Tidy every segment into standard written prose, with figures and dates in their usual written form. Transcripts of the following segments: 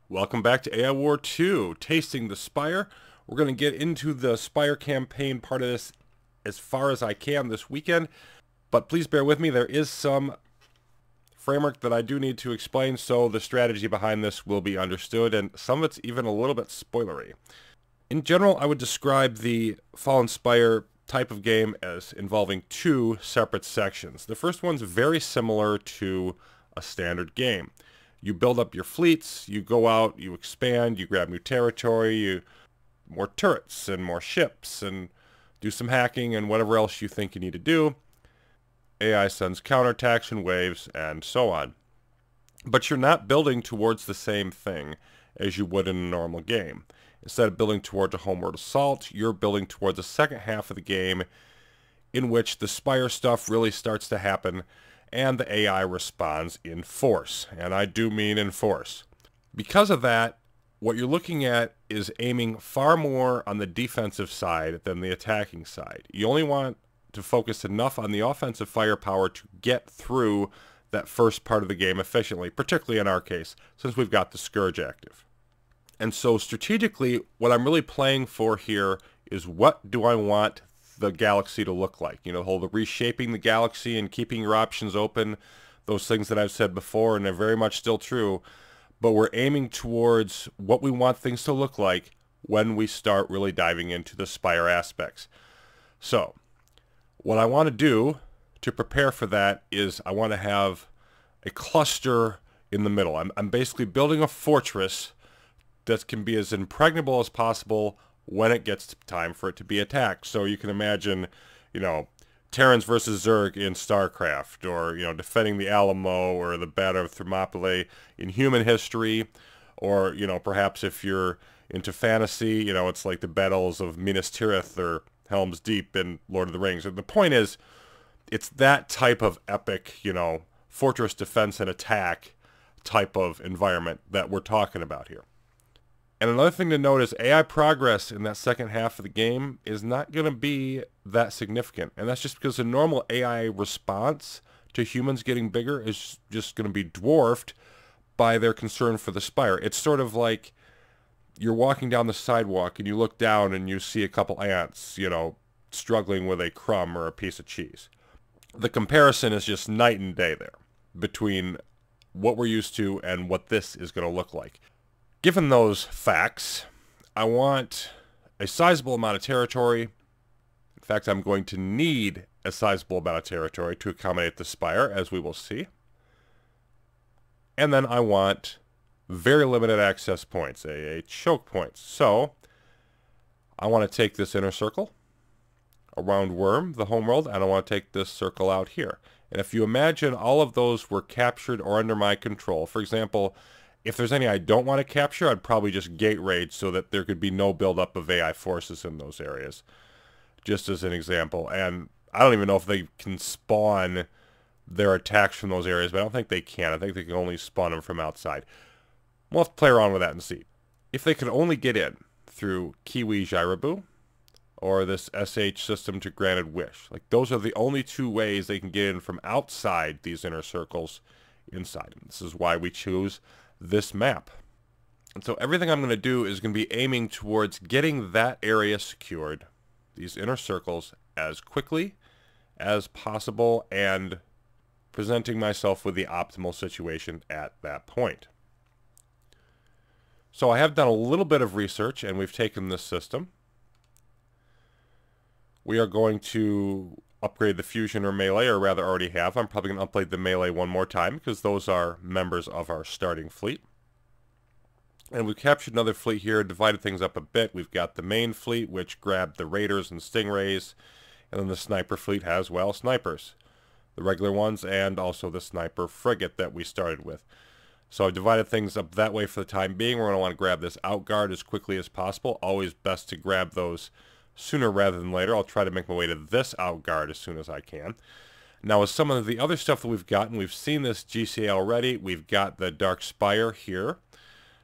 Welcome back to AI War 2, Tasting the Spire. We're going to get into the Spire campaign part of this as far as I can this weekend, but please bear with me, there is some framework that I do need to explain, so the strategy behind this will be understood, and some of it's even a little bit spoilery. In general, I would describe the Fallen Spire type of game as involving two separate sections. The first one's very similar to a standard game. You build up your fleets, you go out, you expand, you grab new territory, more turrets and more ships, and do some hacking and whatever else you think you need to do. AI sends counterattacks and waves, and so on. But you're not building towards the same thing as you would in a normal game. Instead of building towards a homeward assault, you're building towards the second half of the game in which the Spire stuff really starts to happen and the AI responds in force. And I do mean in force. Because of that, what you're looking at is aiming far more on the defensive side than the attacking side. You only want to focus enough on the offensive firepower to get through that first part of the game efficiently, particularly in our case, since we've got the Scourge active. And so strategically, what I'm really playing for here is what do I want the galaxy to look like? You know, the whole reshaping the galaxy and keeping your options open, those things that I've said before, and they're very much still true. But we're aiming towards what we want things to look like when we start really diving into the Spire aspects. So, what I want to do to prepare for that is I want to have a cluster in the middle. I'm basically building a fortress that can be as impregnable as possible when it gets time for it to be attacked. So you can imagine, you know, Terrans versus Zerg in StarCraft, or, you know, defending the Alamo or the Battle of Thermopylae in human history, or, you know, perhaps if you're into fantasy, you know, it's like the battles of Minas Tirith or Helm's Deep in Lord of the Rings. And the point is, it's that type of epic, you know, fortress defense and attack type of environment that we're talking about here. And another thing to note is AI progress in that second half of the game is not going to be that significant. And that's just because the normal AI response to humans getting bigger is just going to be dwarfed by their concern for the Spire. It's sort of like you're walking down the sidewalk and you look down and you see a couple ants, you know, struggling with a crumb or a piece of cheese. The comparison is just night and day there between what we're used to and what this is going to look like. Given those facts, I want a sizable amount of territory. In fact, I'm going to need a sizable amount of territory to accommodate the Spire, as we will see. And then I want very limited access points, a choke points. So I want to take this inner circle around Worm, the homeworld, and I want to take this circle out here. And if you imagine all of those were captured or under my control, for example, if there's any I don't want to capture, I'd probably just gate raid so that there could be no buildup of AI forces in those areas, just as an example. And I don't even know if they can spawn their attacks from those areas, but I don't think they can. I think they can only spawn them from outside. We'll have to play around with that and see. If they can only get in through Kiwi Gyrabu or this SH system to Granted Wish, like those are the only two ways they can get in from outside these inner circles inside. And this is why we choose this map. And so everything I'm going to do is going to be aiming towards getting that area secured, these inner circles, as quickly as possible and presenting myself with the optimal situation at that point. So I have done a little bit of research and we've taken this system. We are going to upgrade the fusion or melee, or rather already have. I'm probably going to upgrade the melee one more time because those are members of our starting fleet. And we've captured another fleet here, divided things up a bit. We've got the main fleet, which grabbed the raiders and stingrays, and then the sniper fleet has, well, snipers. The regular ones and also the sniper frigate that we started with. So I've divided things up that way for the time being. We're going to want to grab this outguard as quickly as possible. Always best to grab those sooner rather than later. I'll try to make my way to this outguard as soon as I can. Now, with some of the other stuff that we've gotten, we've seen this GCA already. We've got the Dark Spire here.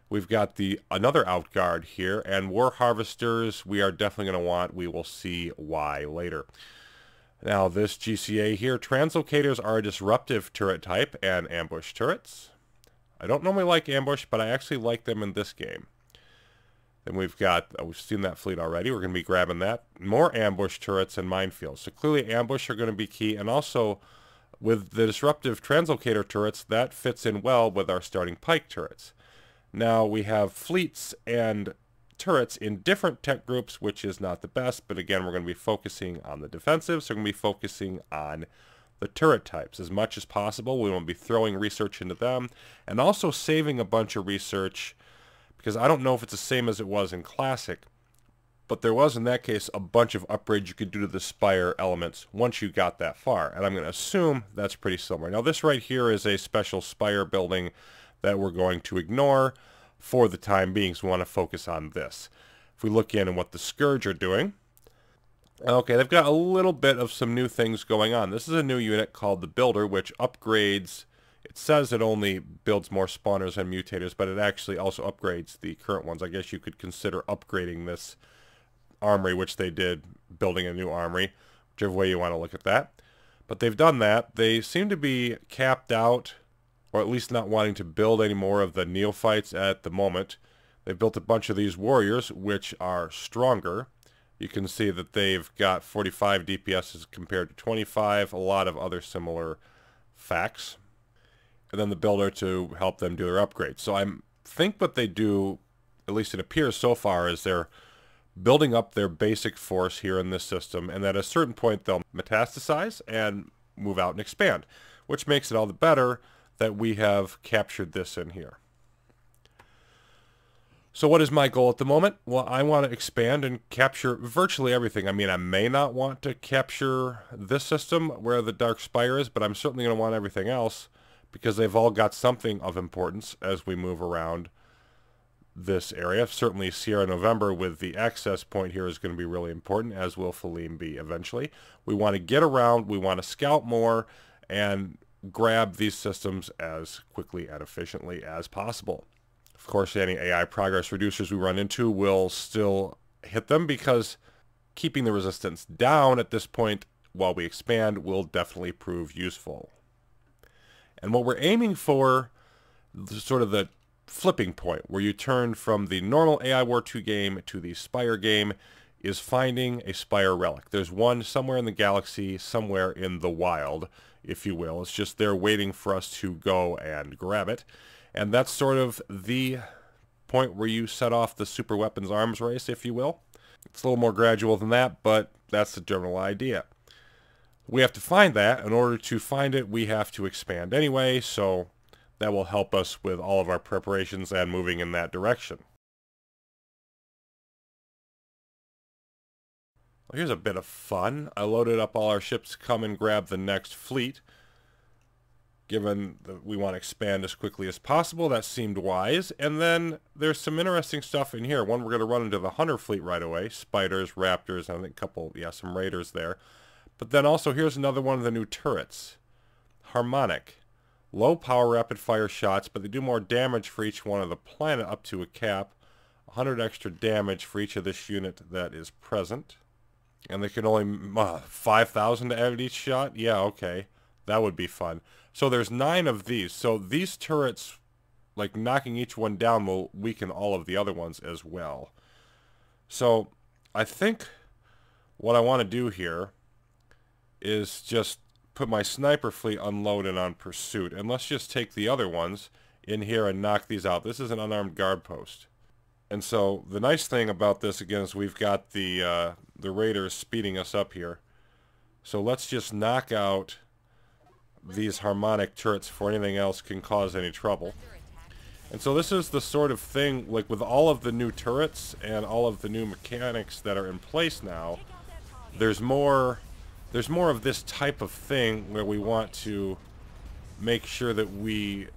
We've got another outguard here, and War Harvesters we are definitely going to want. We will see why later. Now, this GCA here, translocators are a disruptive turret type and ambush turrets. I don't normally like ambush, but I actually like them in this game. Then we've seen that fleet already. We're going to be grabbing that. More ambush turrets and minefields. So clearly ambush are going to be key. And also with the disruptive translocator turrets, that fits in well with our starting pike turrets. Now we have fleets and turrets in different tech groups, which is not the best. But again, we're going to be focusing on the defensive. So we're going to be focusing on the turret types as much as possible. We want to be throwing research into them and also saving a bunch of research, because I don't know if it's the same as it was in Classic, but there was in that case a bunch of upgrades you could do to the Spire elements once you got that far, and I'm going to assume that's pretty similar. Now this right here is a special Spire building that we're going to ignore for the time being, so we want to focus on this. If we look in what the Scourge are doing, okay, they've got a little bit of some new things going on. This is a new unit called the Builder, which upgrades. It says it only builds more spawners and mutators, but it actually also upgrades the current ones. I guess you could consider upgrading this armory, which they did, building a new armory, whichever way you want to look at that. But they've done that. They seem to be capped out, or at least not wanting to build any more of the neophytes at the moment. They've built a bunch of these warriors, which are stronger. You can see that they've got 45 DPS compared to 25, a lot of other similar facts. And then the Builder to help them do their upgrades. So I think what they do, at least it appears so far, is they're building up their basic force here in this system, and at a certain point they'll metastasize and move out and expand, which makes it all the better that we have captured this in here. So what is my goal at the moment? Well, I want to expand and capture virtually everything. I mean, I may not want to capture this system where the Dark Spire is, but I'm certainly going to want everything else, because they've all got something of importance as we move around this area. Certainly Sierra November with the access point here is going to be really important, as will Falim be eventually. We want to get around, we want to scout more, and grab these systems as quickly and efficiently as possible. Of course, any AI progress reducers we run into will still hit them, because keeping the resistance down at this point while we expand will definitely prove useful. And what we're aiming for, sort of the flipping point, where you turn from the normal AI War 2 game to the Spire game, is finding a Spire relic. There's one somewhere in the galaxy, somewhere in the wild, if you will. It's just there waiting for us to go and grab it. And that's sort of the point where you set off the super weapons arms race, if you will. It's a little more gradual than that, but that's the general idea. We have to find that. In order to find it, we have to expand anyway, so that will help us with all of our preparations and moving in that direction. Well, here's a bit of fun. I loaded up all our ships to come and grab the next fleet. Given that we want to expand as quickly as possible, that seemed wise. And then there's some interesting stuff in here. One, we're going to run into the Hunter fleet right away. Spiders, Raptors, and I think a couple, some Raiders there. But then also here's another one of the new turrets. Harmonic. Low power rapid fire shots, but they do more damage for each one of the planet up to a cap. 100 extra damage for each of this unit that is present. And they can only 5,000 to add each shot? Yeah, okay. That would be fun. So there's 9 of these. So these turrets, like knocking each one down, will weaken all of the other ones as well. So I think what I want to do here is just put my sniper fleet unloaded on pursuit. And let's just take the other ones in here and knock these out. This is an unarmed guard post. And so the nice thing about this, again, is we've got the Raiders speeding us up here. So let's just knock out these harmonic turrets before anything else can cause any trouble. And so this is the sort of thing, like with all of the new turrets and all of the new mechanics that are in place now, there's more of this type of thing where we want to make sure that we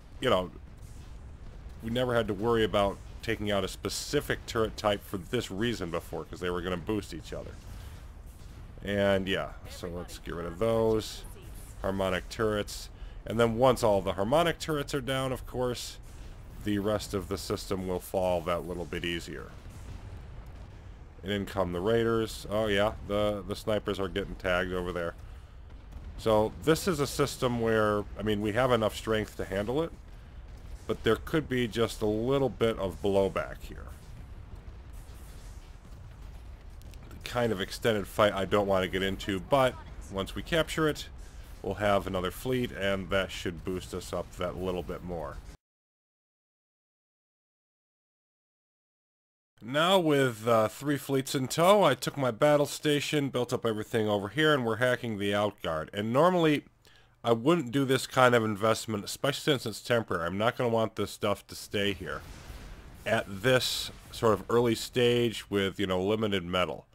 never had to worry about taking out a specific turret type for this reason before, because they were going to boost each other. And yeah, so let's get rid of those harmonic turrets. And then once all the harmonic turrets are down, of course, the rest of the system will fall that little bit easier. And in come the Raiders. Oh yeah, the snipers are getting tagged over there. So this is a system where, I mean, we have enough strength to handle it. but there could be just a little bit of blowback here. The kind of extended fight I don't want to get into, but once we capture it, we'll have another fleet, and that should boost us up that little bit more. Now with 3 fleets in tow, I took my battle station, built up everything over here, and we're hacking the outguard. And normally, I wouldn't do this kind of investment, especially since it's temporary. I'm not going to want this stuff to stay here at this sort of early stage with, you know, limited metal.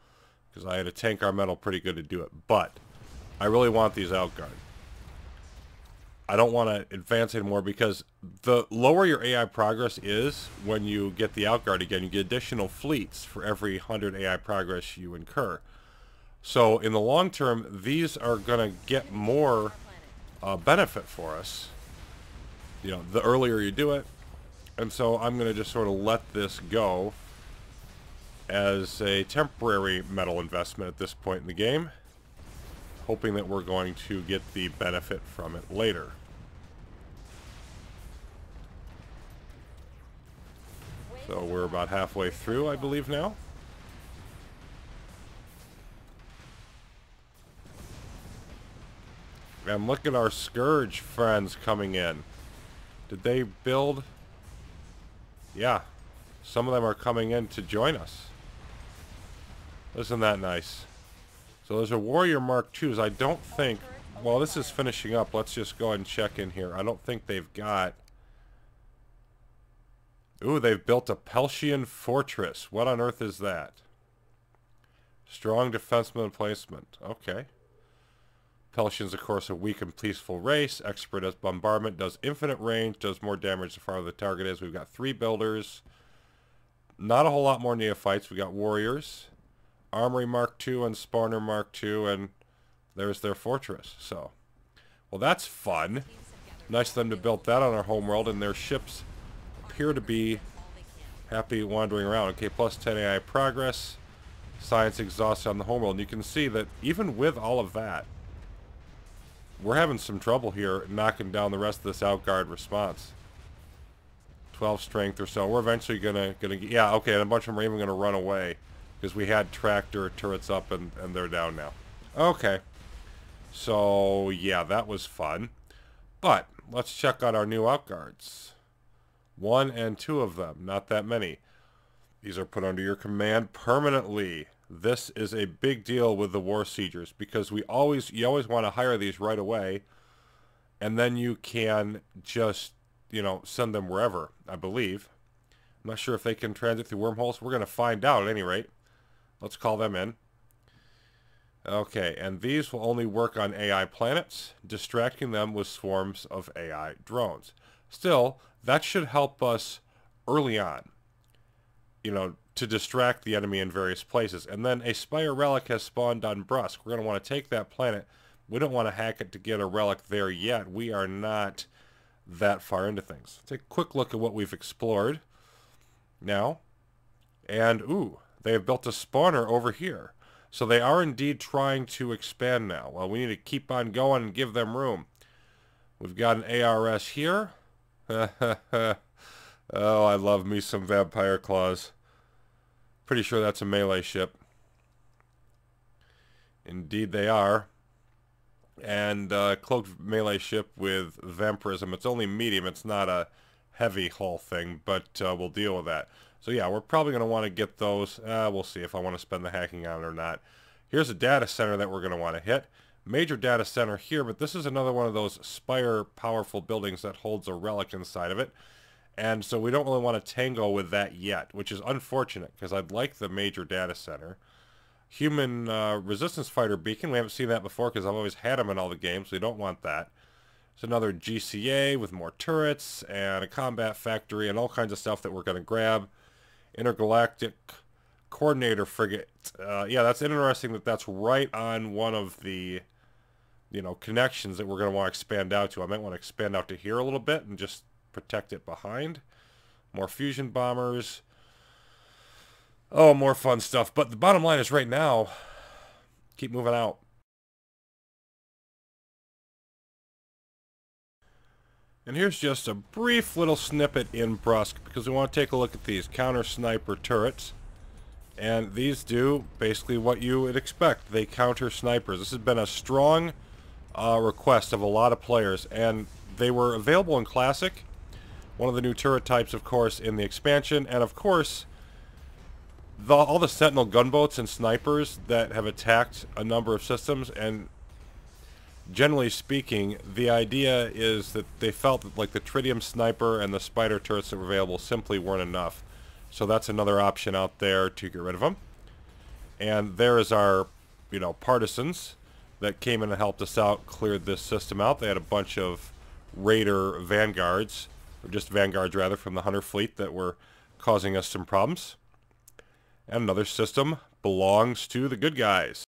Because I had to tank our metal pretty good to do it. But I really want these outguard. I don't want to advance anymore because the lower your AI progress is when you get the outguard again, you get additional fleets for every 100 AI progress you incur. So in the long term, these are going to get more benefit for us, you know, the earlier you do it. And so I'm going to just sort of let this go as a temporary metal investment at this point in the game, hoping that we're going to get the benefit from it later. So we're about halfway through, I believe, now. And look at our Scourge friends coming in. Did they build? Yeah. Some of them are coming in to join us. Isn't that nice? So those are Warrior Mark IIs. I don't think... Well, this is finishing up. Let's just go ahead and check in here. I don't think they've got... Ooh, they've built a Peltian fortress. What on earth is that? Strong defenseman placement. Okay. Peltian's, of course, a weak and peaceful race. Expert as bombardment. Does infinite range. Does more damage the farther the target is. We've got 3 builders. Not a whole lot more neophytes. We got warriors. Armory Mark II and Spawner Mark II. And there's their fortress. So, well, that's fun. Nice of them to build that on our homeworld. And their ships appear to be happy wandering around. Okay, plus 10 AI progress. Science exhausted on the homeworld. And you can see that even with all of that, we're having some trouble here knocking down the rest of this outguard response. 12 strength or so. We're eventually gonna yeah, okay, and a bunch of them are even gonna run away because we had tractor turrets up and they're down now. Okay. So yeah, that was fun. But let's check out our new outguards. 1 and 2 of them, not that many. These are put under your command permanently. This is a big deal with the War Siegers because you always want to hire these right away, and then you can just, you know, send them wherever, I believe. I'm not sure if they can transit through wormholes. We're going to find out at any rate. Let's call them in. Okay, and these will only work on AI planets, distracting them with swarms of AI drones. Still, that should help us early on, you know, to distract the enemy in various places. And then a Spire relic has spawned on Brusk. We're going to want to take that planet. We don't want to hack it to get a relic there yet. We are not that far into things. Take a quick look at what we've explored now. And, ooh, they have built a spawner over here. So they are indeed trying to expand now. Well, we need to keep on going and give them room. We've got an ARS here. Oh, I love me some vampire claws. Pretty sure that's a melee ship. Indeed they are. And cloaked melee ship with vampirism. It's only medium. It's not a heavy hull thing, but we'll deal with that. So yeah, we're probably going to want to get those. We'll see if I want to spend the hacking on it or not. Here's a data center that we're going to want to hit. Major data center here, but this is another one of those Spire powerful buildings that holds a relic inside of it. And so we don't really want to tango with that yet, which is unfortunate because I'd like the major data center. Human resistance fighter beacon. We haven't seen that before because I've always had them in all the games. So we don't want that. It's another GCA with more turrets and a combat factory and all kinds of stuff that we're going to grab. Intergalactic coordinator frigate. Yeah, that's interesting that that's right on one of the, you know, connections that we're going to want to expand out to. I might want to expand out to here a little bit and just protect it behind. More fusion bombers. Oh, more fun stuff. But the bottom line is right now, keep moving out. And here's just a brief little snippet in Brusque, because we want to take a look at these counter sniper turrets. And these do basically what you would expect. They counter snipers. This has been a strong request of a lot of players, and they were available in Classic. One of the new turret types, of course, in the expansion, and of course, all the Sentinel gunboats and snipers that have attacked a number of systems. And generally speaking, the idea is that they felt that like the Tritium sniper and the spider turrets that were available simply weren't enough. So that's another option out there to get rid of them. And there is our, partisans that came in and helped us out, cleared this system out. They had a bunch of Raider vanguards, or just vanguards rather, from the Hunter fleet that were causing us some problems. And another system belongs to the good guys.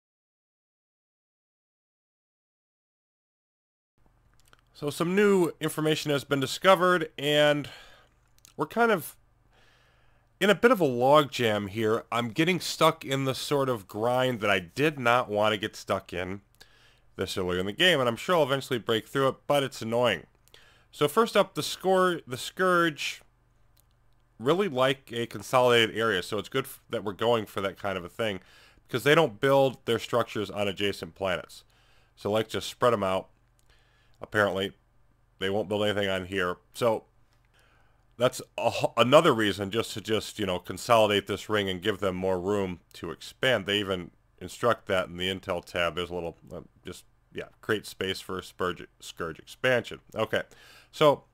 So some new information has been discovered, and we're kind of in a bit of a logjam here. I'm getting stuck in the sort of grind that I did not want to get stuck in this earlier in the game, and I'm sure I'll eventually break through it, but it's annoying. So first up, the Scourge really like a consolidated area, so it's good that we're going for that kind of a thing, because they don't build their structures on adjacent planets. So like just spread them out. Apparently, they won't build anything on here. So that's another reason to consolidate this ring and give them more room to expand. They even instruct that in the Intel tab. There's a little, create space for a Scourge expansion. Okay, so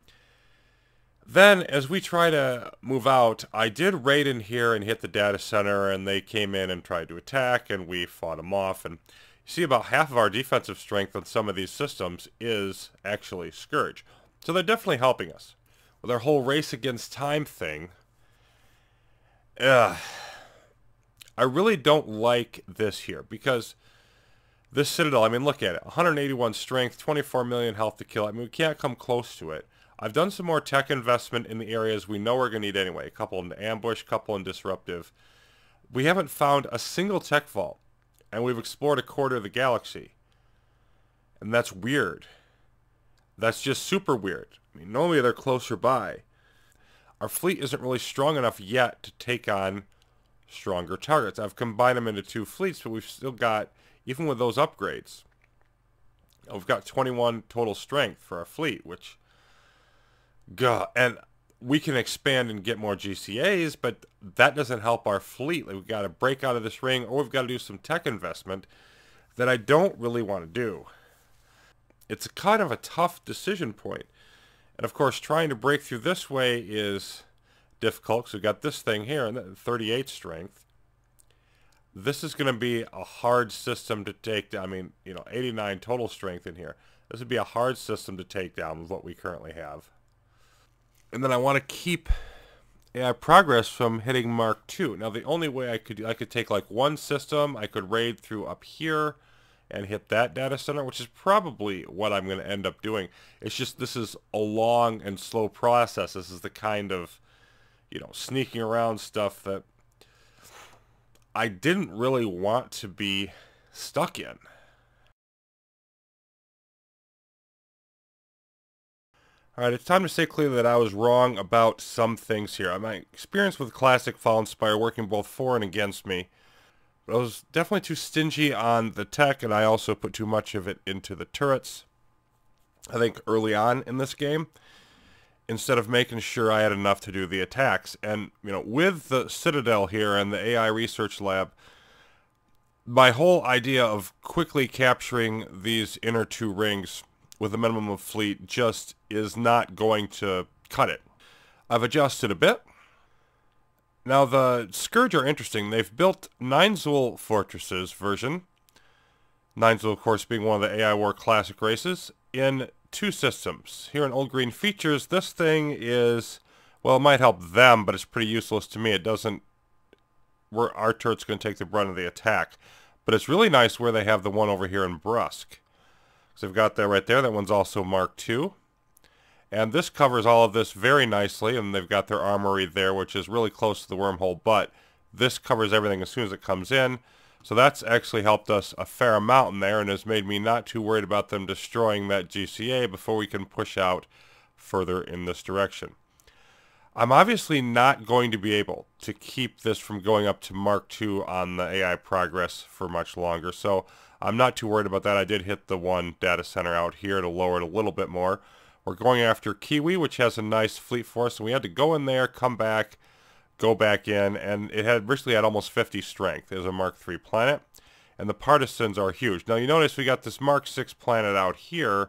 then as we try to move out, I did raid in here and hit the data center, and they came in and tried to attack, and we fought them off. And you see about half of our defensive strength on some of these systems is actually Scourge. So they're definitely helping us. With our whole race against time thing, I really don't like this here, because this Citadel, I mean, look at it. 181 strength, 24 million health to kill. I mean, we can't come close to it. I've done some more tech investment in the areas we know we're going to need anyway. A couple in ambush, couple in disruptive. We haven't found a single tech vault, and we've explored a quarter of the galaxy. And that's weird. That's just super weird. I mean, normally they're closer by. Our fleet isn't really strong enough yet to take on stronger targets. I've combined them into two fleets, but we've still got, even with those upgrades, we've got 21 total strength for our fleet, which, God, and we can expand and get more GCAs, but that doesn't help our fleet. Like, we've got to break out of this ring, or we've got to do some tech investment that I don't really want to do. It's kind of a tough decision point. And of course, trying to break through this way is difficult, because we've got this thing here, and 38 strength. This is going to be a hard system to take down. I mean, 89 total strength in here. This would be a hard system to take down with what we currently have. And then I want to keep AI progress from hitting Mark II. Now, the only way I could take like one system, I could raid through up here and hit that data center, which is probably what I'm going to end up doing. It's just this is a long and slow process. This is the kind of, sneaking around stuff that I didn't really want to be stuck in. Alright, it's time to say clearly that I was wrong about some things here. My experience with Classic Fallen Spire working both for and against me. But I was definitely too stingy on the tech, and I also put too much of it into the turrets, I think, early on in this game, instead of making sure I had enough to do the attacks. And, with the Citadel here and the AI Research Lab, my whole idea of quickly capturing these inner two rings with a minimum of fleet just is not going to cut it. I've adjusted a bit. Now, the Scourge are interesting. They've built Ninezul Fortresses version, Ninezul, of course, being one of the AI War Classic races, in two systems. Here in Old Green Features, this thing is, well, it might help them, but it's pretty useless to me. It doesn't, our turret's going to take the brunt of the attack. But it's really nice where they have the one over here in Brusque. So they've got that right there. That one's also Mark II. And this covers all of this very nicely, and they've got their armory there, which is really close to the wormhole, but this covers everything as soon as it comes in. So that's actually helped us a fair amount in there, and has made me not too worried about them destroying that GCA before we can push out further in this direction. I'm obviously not going to be able to keep this from going up to Mark II on the AI progress for much longer, so I'm not too worried about that. I did hit the one data center out here to lower it a little bit more. We're going after Kiwi, which has a nice fleet force, and we had to go in there, come back, go back in, and it had originally had almost 50 strength. It was a Mark III planet, and the partisans are huge. Now you notice we got this Mark VI planet out here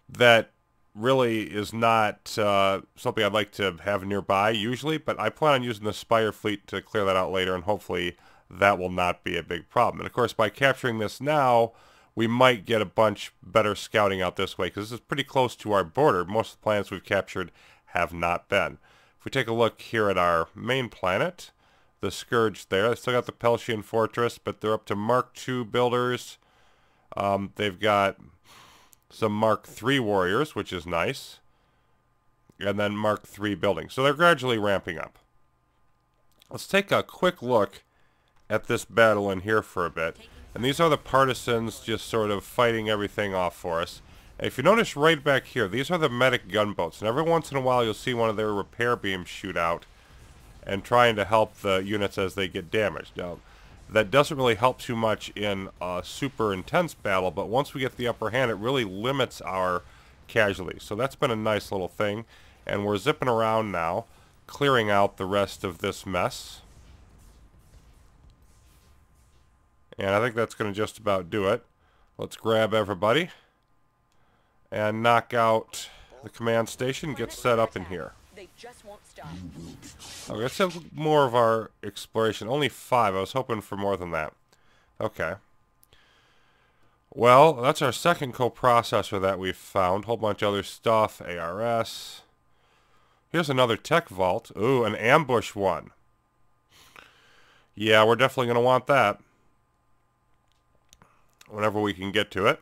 that really is not something I'd like to have nearby usually, but I plan on using the Spire fleet to clear that out later, and hopefully that will not be a big problem. And of course, by capturing this now, we might get a bunch better scouting out this way, because this is pretty close to our border. Most of the planets we've captured have not been. If we take a look here at our main planet, the Scourge there, they still got the Peltian Fortress, but they're up to Mark II builders. They've got some Mark III warriors, which is nice, and then Mark III buildings. So they're gradually ramping up. Let's take a quick look at this battle in here for a bit. And these are the partisans just sort of fighting everything off for us. And if you notice right back here, these are the medic gunboats. And every once in a while you'll see one of their repair beams shoot out and trying to help the units as they get damaged. Now, that doesn't really help too much in a super intense battle, but once we get the upper hand, it really limits our casualties. So that's been a nice little thing. And we're zipping around now, clearing out the rest of this mess. And I think that's going to just about do it. Let's grab everybody and knock out the command station, get set up in here. They just won't stop. Okay, let's have more of our exploration. Only 5. I was hoping for more than that. Okay. Well, that's our second coprocessor that we've found. Whole bunch of other stuff. ARS. Here's another tech vault. Ooh, an ambush one. Yeah, we're definitely going to want that whenever we can get to it.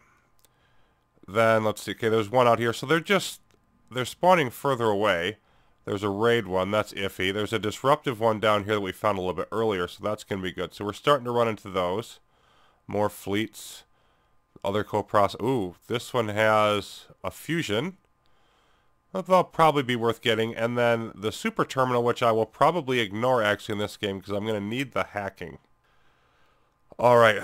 Then, let's see. Okay, there's one out here. So they're spawning further away. There's a raid one. That's iffy. There's a disruptive one down here that we found a little bit earlier, so that's going to be good. So we're starting to run into those. More fleets. Other coprocessors. Ooh, this one has a fusion. That'll probably be worth getting. And then the super terminal, which I will probably ignore actually in this game because I'm going to need the hacking. Alright,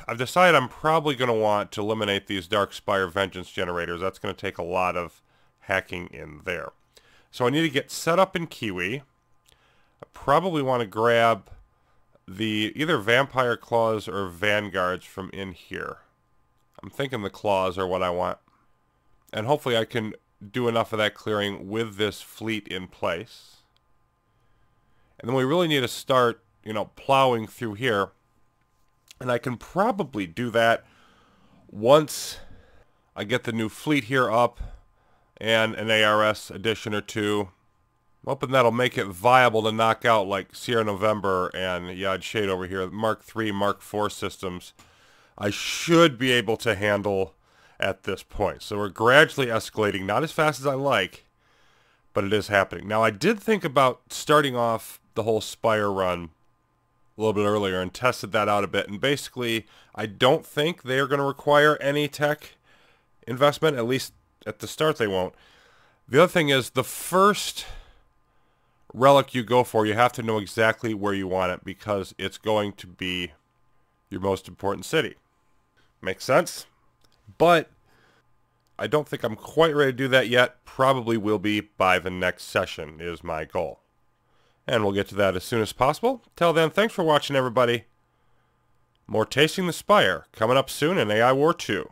I've decided I'm probably going to want to eliminate these Dark Spire Vengeance generators. That's going to take a lot of hacking in there. So I need to get set up in Kiwi. I probably want to grab the either Vampire Claws or Vanguards from in here. I'm thinking the Claws are what I want. And hopefully I can do enough of that clearing with this fleet in place. And then we really need to start, plowing through here. And I can probably do that once I get the new fleet here up and an ARS addition or two. I'm hoping that'll make it viable to knock out like Sierra November and Yad Shade over here. Mark III, Mark IV systems I should be able to handle at this point. So we're gradually escalating, not as fast as I like, but it is happening. Now I did think about starting off the whole Spire run a little bit earlier and tested that out a bit. And basically, I don't think they are going to require any tech investment, at least at the start they won't. The other thing is the first relic you go for, you have to know exactly where you want it because it's going to be your most important city. Makes sense? But I don't think I'm quite ready to do that yet. Probably will be by the next session is my goal. And we'll get to that as soon as possible. Till then, thanks for watching everybody. More Tasting the Spire coming up soon in AI War 2.